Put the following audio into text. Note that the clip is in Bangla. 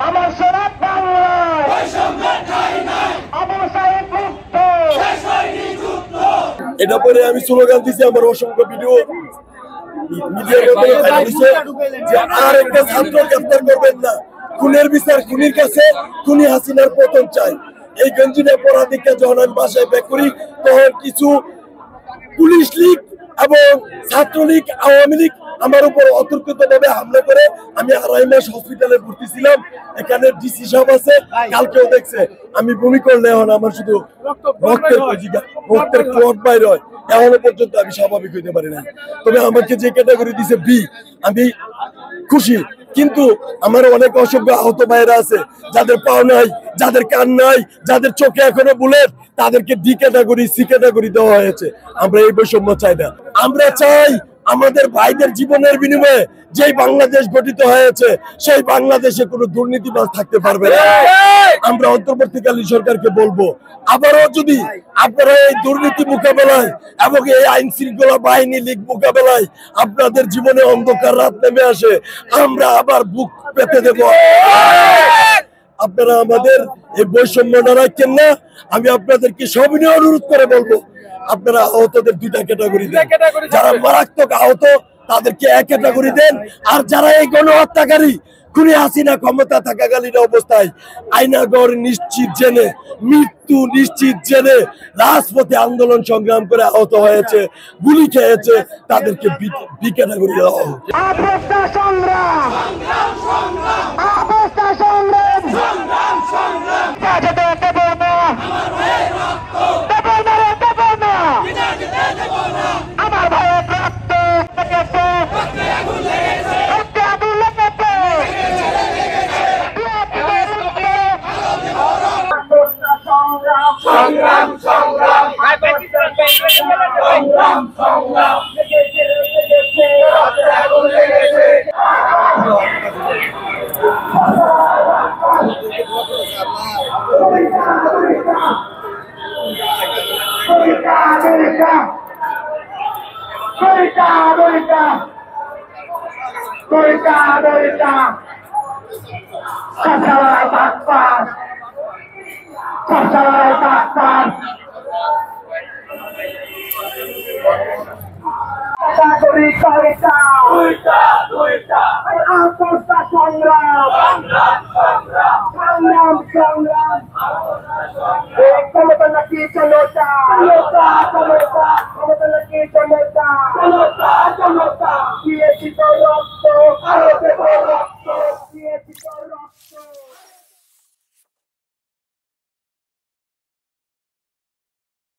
আমার সোনা বাংলায় আবু সাইদ মুক্ত। এটা পরে আমি স্লোগান দিছি, আমার অসংখ্য ভিডিও আর একটা ছাত্র গ্রেফতার করবেন না, খুনের বিচার খুনির কাছে, খুনি হাসিনার পতন চাই। এই গঞ্জিনা পরাধিকা যখন আমি বাসায় ব্যাক করি, তখন কিছু পুলিশ লীগ এবং ছাত্রলীগ, আওয়ামী লীগ আমার উপর অতর্কিত ভাবে হামলা করে। আমি 2.5 মাস হসপিটালে ভর্তি ছিলাম। এখানে ডিসি সাহেব আছে, কালকেও দেখছে আমি বমি করলে এখন আমার শুধু রক্তের ক্লট বাইর হয়। এখনো পর্যন্ত আমি স্বাভাবিক হইতে পারি না। তবে আমাকে যে ক্যাটাগরি দিছে বি, আমি খুশি। কিন্তু আমার অনেক অসংখ্য আহত ভাইরা আছে, যাদের পাও নাই, যাদের কান নাই, যাদের চোখে এখনো বুলেট, তাদেরকে ডি ক্যাটাগরি, সি ক্যাটাগরি দেওয়া হয়েছে। আমরা এই বৈষম্য চাই না। আমরা চাই আমাদের ভাইদের জীবনের বিনিময়ে যেই বাংলাদেশ গঠিত হয়েছে, সেই বাংলাদেশে কোনো দুর্নীতিবাজ থাকতে পারবে না। আমরা অন্তর্বর্তীকালীন সরকারকে বলবো, আবারও যদি আপনারা এই দুর্নীতি মোকাবেলায় এবং এই আইন শৃঙ্খলা বাহিনী লীগ মোকাবেলায় আপনাদের জীবনে অন্ধকার রাত নেমে আসে, আমরা আবার বুক পেতে দেব। আপনারা আমাদের এই বৈষম্যটা রাখেন না। আমি আপনাদেরকে সবিনয় অনুরোধ করে বলবো, আপনারা আহতদের 2টা ক্যাটাগরি দেন। যারা মারাত্মক আহত তাদেরকে 1 ক্যাটাগরি দেন। আর যারা এই গণহত্যাকারী খুনি হাসিনা ক্ষমতা থাকাকালীন অবস্থায় আইনাগর নিশ্চিত জেনে, মৃত্যু নিশ্চিত জেনে রাজপথে আন্দোলন সংগ্রাম করে আহত হয়েছে, গুলি খেয়েছে, তাদেরকে বি ক্যাটাগরি দেওয়া হোক। সংগ্রাম